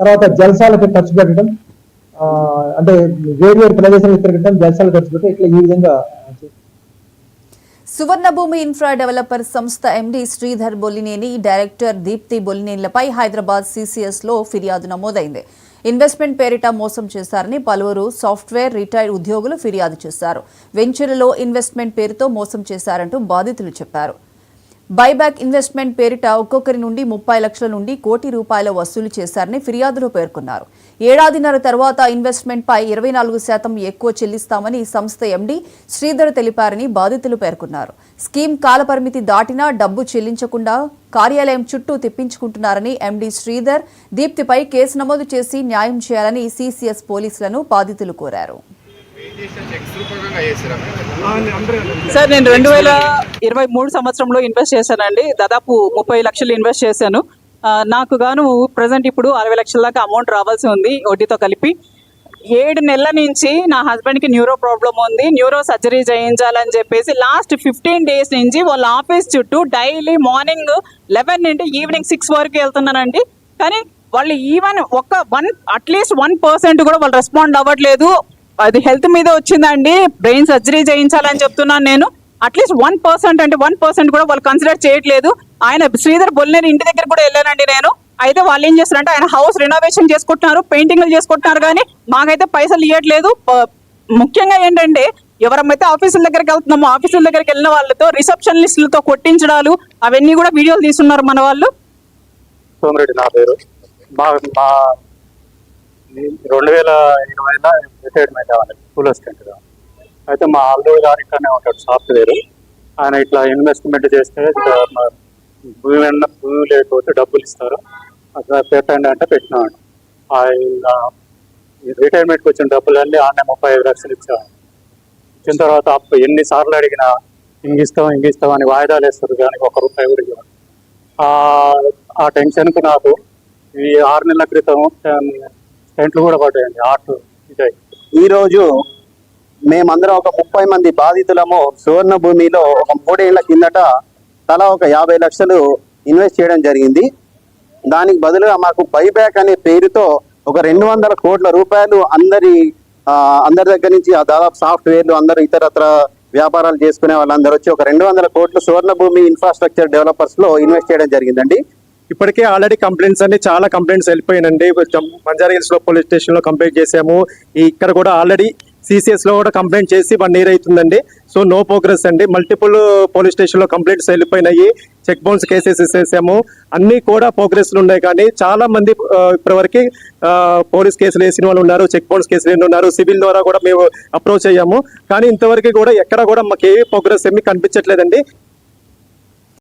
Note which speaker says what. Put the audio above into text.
Speaker 1: తర్వాత జల్సాలకు ఖర్చు పెట్టడం, అంటే వేరు ప్రదేశాలకు తిరగడం, జల్సాలు ఖర్చు పెట్టడం, ఇట్లా ఈ విధంగా.
Speaker 2: సువర్ణభూమి ఇన్ఫ్రా డెవలపర్ సంస్థ ఎండీ శ్రీధర్ బొల్లినేని, డైరెక్టర్ దీప్తి బొల్లినేనిలపై హైదరాబాద్ సిసిఎస్ లో ఫిర్యాదు నమోదైంది. ఇన్వెస్ట్మెంట్ పేరిట మోసం చేశారని పలువురు సాఫ్ట్వేర్ రిటైర్డ్ ఉద్యోగులు ఫిర్యాదు చేశారు. వెంచర్లలో ఇన్వెస్ట్మెంట్ పేరుతో మోసం చేశారంటూ బాధితులు చెప్పారు. బైబ్యాక్ ఇన్వెస్ట్మెంట్ పేరిట ఒక్కొక్కరి నుండి 30 లక్షల నుండి ₹1 కోటి వసూలు చేశారని ఫిర్యాదులో పేర్కొన్నారు. ఏడాదిన్నర తర్వాత ఇన్వెస్ట్మెంట్ పై 24% ఎక్కువ చెల్లిస్తామని సంస్థ ఎండీ శ్రీధర్ తెలిపారని బాధితులు పేర్కొన్నారు. స్కీమ్ కాలపరిమితి దాటినా డబ్బు చెల్లించకుండా కార్యాలయం చుట్టూ తిప్పించుకుంటున్నారని ఎండీ శ్రీధర్, దీప్తిపై కేసు నమోదు చేసి న్యాయం చేయాలని సిసిఎస్ పోలీసులను బాధితులు కోరారు.
Speaker 3: సార్, నేను 2023 సంవత్సరంలో ఇన్వెస్ట్ చేశానండి. దాదాపు 30 లక్షలు ఇన్వెస్ట్ చేశాను. నాకు గాను ప్రజెంట్ ఇప్పుడు 60 లక్షల దాకా అమౌంట్ రావాల్సి ఉంది వడ్డీతో కలిపి. 7 నెలల నుంచి నా హస్బెండ్కి న్యూరో ప్రాబ్లం ఉంది, న్యూరో సర్జరీ చేయించాలని చెప్పేసి లాస్ట్ 15 డేస్ నుంచి వాళ్ళ ఆఫీస్ చుట్టూ డైలీ మార్నింగ్ 11 నుండి ఈవినింగ్ 6 వరకు వెళ్తున్నానండి. కానీ వాళ్ళు ఈవెన్ అట్లీస్ట్ 1% కూడా వాళ్ళు రెస్పాండ్ అవ్వట్లేదు. అది హెల్త్ మీద వచ్చిందండి, బ్రెయిన్ సర్జరీ చేయించాలని చెప్తున్నాను నేను. అట్లీస్ట్ 1% అంటే 1% కూడా వాళ్ళు కన్సిడర్ చేయట్లేదు. ఆయన శ్రీధర్ బొల్లినేని ఇంటి దగ్గర కూడా వెళ్ళానండి నేను. అయితే వాళ్ళు ఏం చేస్తారంటే ఆయన హౌస్ రెనోవేషన్ చేసుకుంటున్నారు, పెయింటింగ్లు చేసుకుంటున్నారు, కానీ మాకైతే పైసలు ఇవ్వట్లేదు. ముఖ్యంగా ఏంటంటే ఎవరైతే ఆఫీసుల దగ్గరికి వెళ్తున్నామో ఆఫీసుల దగ్గరికి వెళ్ళిన వాళ్ళతో రిసెప్షనిస్టులతో కొట్టించడాలు అవన్నీ కూడా వీడియోలు తీస్తున్నారు మన వాళ్ళు.
Speaker 4: సోమిరెడ్డి నా పేరు. 2020లో రిటైర్మెంట్ అవ్వాలి స్కూల్ అసిస్టెంట్గా. అయితే మా అల్లుడు గారు ఇక్కడనే ఉంటాడు సాఫ్ట్వేర్. ఆయన ఇట్లా ఇన్వెస్ట్మెంట్ చేస్తే భూమి లేకపోతే డబ్బులు ఇస్తారు, అట్లా పెట్టండి అంటే పెట్టినాడు. రిటైర్మెంట్కి వచ్చిన డబ్బులన్నీ ఆయన 35 లక్షలు ఇచ్చాను. ఇచ్చిన తర్వాత అప్పు ఎన్నిసార్లు అడిగినా ఇంగిస్తాం అని వాయిదాలు వేస్తారు, కానీ ₹1 కూడా ఇవ్వరు. ఆ టెన్షన్కు నాకు ఈ 6 నెలల క్రితం టెంట్లు కూడా పడ్డాయండి.
Speaker 5: ఈరోజు మేమందరం ఒక 30 మంది బాధితులము సువర్ణ భూమిలో ఒక 3 ఏళ్ల కిందట తలా ఒక 50 లక్షలు ఇన్వెస్ట్ చేయడం జరిగింది. దానికి బదులుగా మాకు బైబ్యాక్ అనే పేరుతో ఒక 200 కోట్ల రూపాయలు అందరి దగ్గర నుంచి దాదాపు సాఫ్ట్వేర్లు అందరూ ఇతరత్ర వ్యాపారాలు చేసుకునే వాళ్ళందరూ వచ్చి ఒక 200 కోట్లు సువర్ణ భూమి ఇన్ఫ్రాస్ట్రక్చర్ డెవలపర్స్ లో ఇన్వెస్ట్ చేయడం జరిగిందండి.
Speaker 6: ఇప్పటికే ఆల్రెడీ కంప్లైంట్స్ అన్ని చాలా కంప్లైంట్స్ వెళ్ళిపోయినండి. బంజారా హిల్స్ లో పోలీస్ స్టేషన్ లో కంప్లైంట్ చేసాము. ఇక్కడ కూడా ఆల్రెడీ సిసిఎస్ లో కూడా కంప్లైంట్ చేసి 1 year అవుతుందండి. సో నో ప్రోగ్రెస్ అండి. మల్టిపుల్ పోలీస్ స్టేషన్ లో కంప్లైంట్స్ వెళ్ళిపోయినాయి, చెక్ బౌన్స్ కేసెస్ వేసాము, అన్ని కూడా ప్రోగ్రెస్లు ఉన్నాయి. కానీ చాలా మంది ఇప్పటివరకు పోలీస్ కేసులు వేసిన వాళ్ళు ఉన్నారు, చెక్ బౌన్స్ కేసులు ఉన్నారు, సివిల్ ద్వారా కూడా మేము అప్రోచ్ అయ్యాము. కానీ ఇంతవరకు కూడా ఎక్కడ కూడా మాకు ఏ ప్రోగ్రెస్ ఏమీ కనిపించట్లేదండి.